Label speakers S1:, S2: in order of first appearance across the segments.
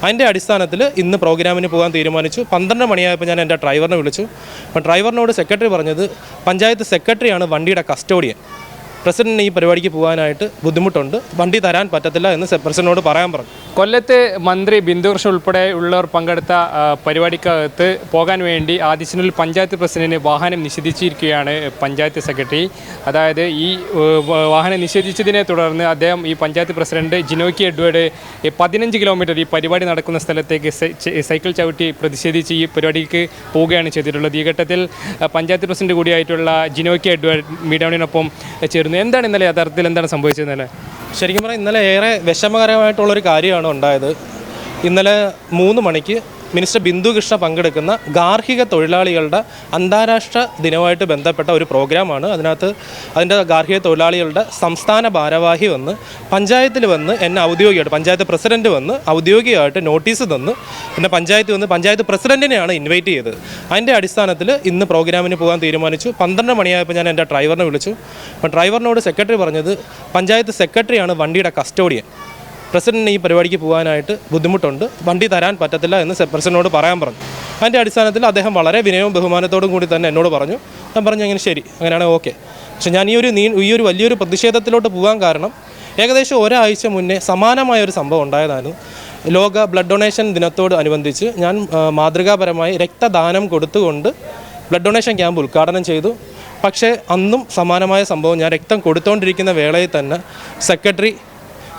S1: അതിൻ്റെ അടിസ്ഥാനത്തിൽ ഇന്ന് പ്രോഗ്രാമിന് പോകാൻ തീരുമാനിച്ചു. 12 മണിയായപ്പോൾ ഞാൻ എൻ്റെ ഡ്രൈവറിനെ വിളിച്ചു. അപ്പോൾ ഡ്രൈവറിനോട് സെക്രട്ടറി പറഞ്ഞത് പഞ്ചായത്ത് സെക്രട്ടറിയാണ് വണ്ടിയുടെ കസ്റ്റോഡിയൻ. പ്രസിഡന്റിന് ഈ പരിപാടിക്ക് പോകാനായിട്ട് ബുദ്ധിമുട്ടുണ്ട്, വണ്ടി തരാൻ പറ്റത്തില്ല എന്ന് പ്രസിഡന്റിനോട് പറയാൻ പറഞ്ഞു.
S2: കൊല്ലത്ത് മന്ത്രി ബിന്ദുകൃഷ്ണൻ ഉൾപ്പെടെ ഉള്ളവർ പങ്കെടുത്ത പരിപാടിക്കകത്ത് പോകാൻ വേണ്ടി ആദിശനൂരിൽ പഞ്ചായത്ത് പ്രസിഡന്റിന് വാഹനം നിഷേധിച്ചിരിക്കുകയാണ് പഞ്ചായത്ത് സെക്രട്ടറി. അതായത് ഈ വാഹനം നിഷേധിച്ചതിനെ തുടർന്ന് അദ്ദേഹം ഈ പഞ്ചായത്ത് പ്രസിഡന്റ് ജിനോക്കി എഡ്വേർഡ് 15 കിലോമീറ്റർ ഈ പരിപാടി നടക്കുന്ന സ്ഥലത്തേക്ക് സൈക്കിൾ ചവിട്ടി പ്രതിഷേധിച്ച് ഈ പരിപാടിക്ക് പോവുകയാണ് ചെയ്തിട്ടുള്ളത്. ഈ ഘട്ടത്തിൽ പഞ്ചായത്ത് പ്രസിഡന്റ് കൂടിയായിട്ടുള്ള ജിനോക്കി എഡ്വേർഡ് മീഡിയാവിനൊപ്പം ചേർന്നു. എന്താണ് ഇന്നലെ യഥാർത്ഥത്തിൽ എന്താണ് സംഭവിച്ചത്? ഇന്നലെ
S1: ശരിക്കും പറഞ്ഞാൽ ഇന്നലെ ഏറെ വിഷമകരമായിട്ടുള്ളൊരു കാര്യമാണ് ഉണ്ടായത്. ഇന്നലെ 3 മണിക്ക് മിനിസ്റ്റർ ബിന്ദുകൃഷ്ണ പങ്കെടുക്കുന്ന ഗാർഹിക തൊഴിലാളികളുടെ അന്താരാഷ്ട്ര ദിനവുമായിട്ട് ബന്ധപ്പെട്ട ഒരു പ്രോഗ്രാമാണ്. അതിൻ്റെ ഗാർഹിക തൊഴിലാളികളുടെ സംസ്ഥാന ഭാരവാഹി വന്ന് പഞ്ചായത്തിൽ വന്ന് എന്നെ ഔദ്യോഗികമായിട്ട് പഞ്ചായത്ത് പ്രസിഡന്റ് വന്ന് ഔദ്യോഗികമായിട്ട് നോട്ടീസ് തന്ന് പിന്നെ പഞ്ചായത്ത് പ്രസിഡന്റിനെയാണ് ഇൻവൈറ്റ് ചെയ്തത്. അതിൻ്റെ അടിസ്ഥാനത്തിൽ ഇന്ന് പ്രോഗ്രാമിന് പോകാൻ തീരുമാനിച്ചു. 12 മണിയായപ്പോൾ ഞാൻ എൻ്റെ ഡ്രൈവറിനെ വിളിച്ചു. അപ്പോൾ ഡ്രൈവറിനോട് സെക്രട്ടറി പറഞ്ഞത് പഞ്ചായത്ത് സെക്രട്ടറിയാണ് വണ്ടിയുടെ കസ്റ്റോഡിയൻ. പ്രസിഡന്റിന് ഈ പരിപാടിക്ക് പോകാനായിട്ട് ബുദ്ധിമുട്ടുണ്ട്, വണ്ടി തരാൻ പറ്റത്തില്ല എന്ന് പ്രസിഡന്റിനോട് പറയാൻ പറഞ്ഞു. അതിൻ്റെ അടിസ്ഥാനത്തിൽ അദ്ദേഹം വളരെ വിനയവും ബഹുമാനത്തോടും കൂടി തന്നെ എന്നോട് പറഞ്ഞു. ഞാൻ പറഞ്ഞു അങ്ങനെ ശരി, അങ്ങനെയാണെങ്കിൽ ഓക്കെ. പക്ഷേ ഞാൻ ഈ ഒരു വലിയൊരു പ്രതിഷേധത്തിലോട്ട് പോകാൻ കാരണം ഏകദേശം ഒരാഴ്ച മുന്നേ സമാനമായൊരു സംഭവം ഉണ്ടായതാണ്. ലോക ബ്ലഡ് ഡൊണേഷൻ ദിനത്തോട് അനുബന്ധിച്ച് ഞാൻ മാതൃകാപരമായി രക്തദാനം കൊടുത്തുകൊണ്ട് ബ്ലഡ് ഡൊണേഷൻ ക്യാമ്പ് ഉദ്ഘാടനം ചെയ്തു. പക്ഷേ അന്നും സമാനമായ സംഭവം. ഞാൻ രക്തം കൊടുത്തുകൊണ്ടിരിക്കുന്ന വേളയിൽ തന്നെ സെക്രട്ടറി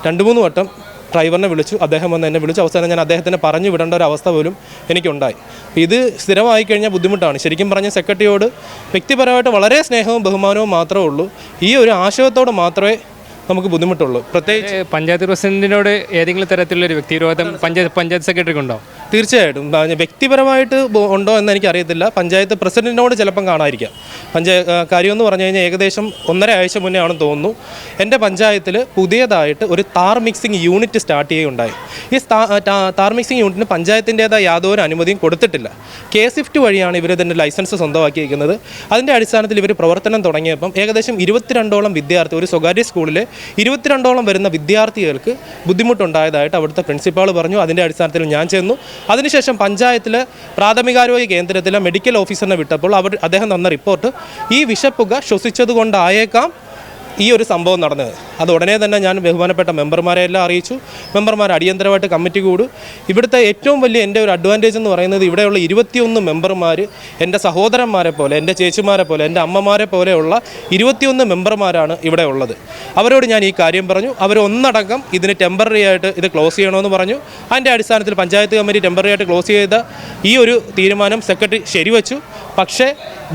S1: 2-3 വട്ടം ഡ്രൈവറിനെ വിളിച്ചു. അദ്ദേഹം വന്ന് എന്നെ വിളിച്ചു. അവസാനം ഞാൻ അദ്ദേഹത്തിനെ പറഞ്ഞു വിടേണ്ട ഒരു അവസ്ഥ പോലും എനിക്കുണ്ടായി. ഇത് സ്ഥിരമായി കഴിഞ്ഞാൽ ബുദ്ധിമുട്ടാണ്. ശരിക്കും പറഞ്ഞ സെക്രട്ടറിയോട് വ്യക്തിപരമായിട്ട് വളരെ സ്നേഹവും ബഹുമാനവും മാത്രമേ ഉള്ളൂ. ഈ ഒരു ആശയത്തോട് മാത്രമേ നമുക്ക് ബുദ്ധിമുട്ടുള്ളൂ. പ്രത്യേകിച്ച്
S2: പഞ്ചായത്ത് പ്രസിഡന്റിനോട് ഏതെങ്കിലും തരത്തിലുള്ളൊരു വ്യക്തിവിരോധം പഞ്ചായത്ത് സെക്രട്ടറിക്ക് ഉണ്ടോ?
S1: തീർച്ചയായിട്ടും വ്യക്തിപരമായിട്ട് ഉണ്ടോ എന്ന് എനിക്കറിയത്തില്ല. പഞ്ചായത്ത് പ്രസിഡന്റിനോട് ചിലപ്പം കാണാതിരിക്കാം. കാര്യമെന്ന് പറഞ്ഞു കഴിഞ്ഞാൽ ഏകദേശം 1.5 ആഴ്ച മുന്നേ ആണെന്ന് തോന്നുന്നു എൻ്റെ പഞ്ചായത്തിൽ പുതിയതായിട്ട് ഒരു താർ മിക്സിംഗ് യൂണിറ്റ് സ്റ്റാർട്ട് ചെയ്യുകയുണ്ടായി. ഈ താർ മിക്സിംഗ് യൂണിറ്റിന് പഞ്ചായത്തിൻ്റേതായ യാതൊരു അനുമതിയും കൊടുത്തിട്ടില്ല. KSIFT വഴിയാണ് ഇവർ ഇതിൻ്റെ ലൈസൻസ് സ്വന്തമാക്കിയിരിക്കുന്നത്. അതിൻ്റെ അടിസ്ഥാനത്തിൽ ഇവർ പ്രവർത്തനം തുടങ്ങിയപ്പം ഏകദേശം 22ഓളം വിദ്യാർത്ഥി, ഒരു സ്വകാര്യ സ്കൂളിലെ 22ഓളം വരുന്ന വിദ്യാർത്ഥികൾക്ക് ബുദ്ധിമുട്ടുണ്ടായതായിട്ട് അവിടുത്തെ പ്രിൻസിപ്പാൾ പറഞ്ഞു. അതിൻ്റെ അടിസ്ഥാനത്തിൽ ഞാൻ ചെന്നു. അതിനുശേഷം പഞ്ചായത്തിലെ പ്രാഥമികാരോഗ്യ കേന്ദ്രത്തിലെ മെഡിക്കൽ ഓഫീസറിനെ വിട്ടപ്പോൾ അദ്ദേഹം തന്ന റിപ്പോർട്ട് ഈ വിഷപ്പുക ശ്വസിച്ചതുകൊണ്ടായേക്കാം ഈ ഒരു സംഭവം നടന്നത്. അത് ഉടനെ തന്നെ ഞാൻ ബഹുമാനപ്പെട്ട മെമ്പർമാരെ എല്ലാം അറിയിച്ചു. മെമ്പർമാർ അടിയന്തരമായിട്ട് കമ്മിറ്റി കൂടും. ഇവിടുത്തെ ഏറ്റവും വലിയ എൻ്റെ ഒരു അഡ്വാൻറ്റേജ് എന്ന് പറയുന്നത് ഇവിടെയുള്ള 21 മെമ്പർമാർ എൻ്റെ സഹോദരന്മാരെ പോലെ, എൻ്റെ ചേച്ചിമാരെ പോലെ, എൻ്റെ അമ്മമാരെ പോലെയുള്ള 21 മെമ്പർമാരാണ് ഇവിടെ ഉള്ളത്. അവരോട് ഞാൻ ഈ കാര്യം പറഞ്ഞു. അവർ ഒന്നടങ്കം ഇതിന് ടെമ്പററി ആയിട്ട് ഇത് ക്ലോസ് ചെയ്യണമെന്ന് പറഞ്ഞു. അതിൻ്റെ അടിസ്ഥാനത്തിൽ പഞ്ചായത്ത് കമ്മിറ്റി ടെമ്പററി ആയിട്ട് ക്ലോസ് ചെയ്ത ഈ ഒരു തീരുമാനം സെക്രട്ടറി ശരിവച്ചു. പക്ഷേ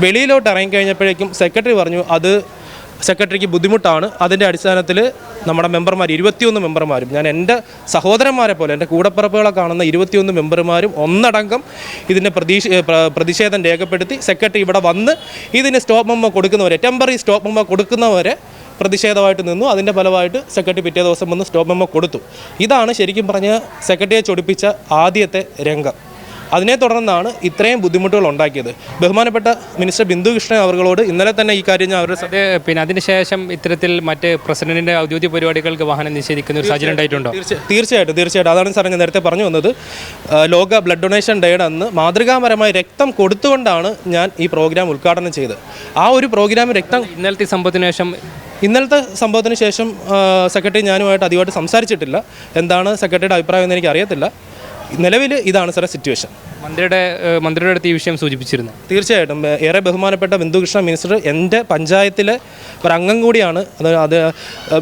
S1: വെളിയിലോട്ട് ഇറങ്ങിക്കഴിഞ്ഞപ്പോഴേക്കും സെക്രട്ടറി പറഞ്ഞു അത് സെക്രട്ടറിക്ക് ബുദ്ധിമുട്ടാണ്. അതിൻ്റെ അടിസ്ഥാനത്തിൽ നമ്മുടെ മെമ്പർമാർ 21 മെമ്പർമാരും, ഞാൻ എൻ്റെ സഹോദരന്മാരെ പോലെ എൻ്റെ കൂടപ്പിറപ്പുകളെ കാണുന്ന 21 മെമ്പർമാരും ഒന്നടങ്കം ഇതിൻ്റെ പ്രതിഷേധം രേഖപ്പെടുത്തി സെക്രട്ടറി ഇവിടെ വന്ന് ഇതിന് സ്റ്റോപ്പ് മെമ്മോ കൊടുക്കുന്നവരെ, ടെമ്പററി സ്റ്റോപ്പ് മെമ്മോ കൊടുക്കുന്നവരെ പ്രതിഷേധമായിട്ട് നിന്നു. അതിൻ്റെ ഫലമായിട്ട് സെക്രട്ടറി പിറ്റേ ദിവസം വന്ന് സ്റ്റോപ്പ് മെമ്മോ കൊടുത്തു. ഇതാണ് ശരിക്കും പറഞ്ഞ സെക്രട്ടറിയെ ചൊടിപ്പിച്ച ആദ്യത്തെ രംഗം. അതിനെ തുടർന്നാണ് ഇത്രയും ബുദ്ധിമുട്ടുകൾ ഉണ്ടാക്കിയത്. ബഹുമാനപ്പെട്ട മിനിസ്റ്റർ ബിന്ദുകൃഷ്ണൻ അവர்களോട് ഇന്നലെ തന്നെ ഈ കാര്യം ഞാൻ അവരുടെ
S2: പിന്നെ അതിനുശേഷം ഇത്തരത്തിൽ മറ്റ് പ്രസിഡന്റിൻ്റെ ഔദ്യോഗിക പരിപാടികൾക്ക് വാഹനം നിഷേധിക്കുന്ന ഒരു സാഹചര്യം ഉണ്ടായിട്ടുണ്ടോ?
S1: തീർച്ചയായിട്ടും അതാണ് സാർ ഞാൻ നേരത്തെ പറഞ്ഞു വന്നത്. ലോക ബ്ലഡ് ഡൊണേഷൻ ഡേയുടെ അന്ന് മാതൃകാപരമായി രക്തം കൊടുത്തുകൊണ്ടാണ് ഞാൻ ഈ പ്രോഗ്രാം ഉദ്ഘാടനം ചെയ്തത്. ആ ഒരു പ്രോഗ്രാം
S2: ഇന്നലത്തെ
S1: സംഭവത്തിന് ശേഷം സെക്രട്ടറി ഞാനുമായിട്ട് അധികമായിട്ട് സംസാരിച്ചിട്ടില്ല. എന്താണ് സെക്രട്ടറിയുടെ അഭിപ്രായം എന്ന് എനിക്ക് അറിയത്തില്ല. നിലവിൽ ഇതാണ് സാറേ സിറ്റുവേഷൻ.
S2: മന്ത്രിയുടെ അടുത്ത് ഈ വിഷയം സൂചിപ്പിച്ചിരുന്നു.
S1: തീർച്ചയായിട്ടും ഏറെ ബഹുമാനപ്പെട്ട ബിന്ദുകൃഷ്ണ മിനിസ്റ്റർ എൻ്റെ പഞ്ചായത്തിലെ ഒരംഗം കൂടിയാണ്. അത്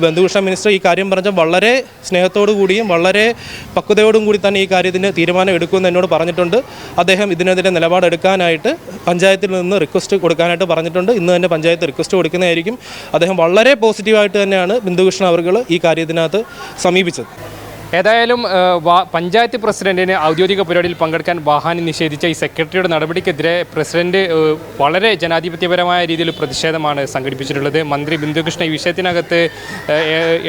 S1: ബിന്ദുകൃഷ്ണ മിനിസ്റ്റർ ഈ കാര്യം പറഞ്ഞാൽ വളരെ സ്നേഹത്തോടു കൂടിയും വളരെ പക്വതയോടും കൂടി തന്നെ ഈ കാര്യത്തിന് തീരുമാനം എടുക്കുമെന്ന് എന്നോട് പറഞ്ഞിട്ടുണ്ട്. അദ്ദേഹം ഇതിനെതിരെ നിലപാടെടുക്കാനായിട്ട് പഞ്ചായത്തിൽ നിന്ന് റിക്വസ്റ്റ് കൊടുക്കാനായിട്ട് പറഞ്ഞിട്ടുണ്ട്. ഇന്ന് തന്നെ പഞ്ചായത്ത് റിക്വസ്റ്റ് കൊടുക്കുന്നതായിരിക്കും. അദ്ദേഹം വളരെ പോസിറ്റീവായിട്ട് തന്നെയാണ് ബിന്ദുകൃഷ്ണ അവർ ഈ കാര്യത്തിനകത്ത് സമീപിച്ചത്.
S2: ഏതായാലും പഞ്ചായത്ത് പ്രസിഡന്റിന് ഔദ്യോഗിക പരിപാടിയിൽ പങ്കെടുക്കാൻ വാഹനം നിഷേധിച്ച ഈ സെക്രട്ടറിയുടെ നടപടിക്കെതിരെ പ്രസിഡന്റ് വളരെ ജനാധിപത്യപരമായ രീതിയിൽ പ്രതിഷേധമാണ് സംഘടിപ്പിച്ചിട്ടുള്ളത്. മന്ത്രി ബിന്ദുകൃഷ്ണ ഈ വിഷയത്തിനകത്ത്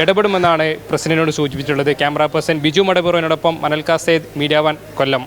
S2: ഇടപെടുമെന്നാണ് പ്രസിഡന്റിനോട് സൂചിപ്പിച്ചിട്ടുള്ളത്. ക്യാമറ പേഴ്സൺ ബിജു മടപുറവിനോടൊപ്പം അനൽ കാസേദ്, മീഡിയ 1 കൊല്ലം.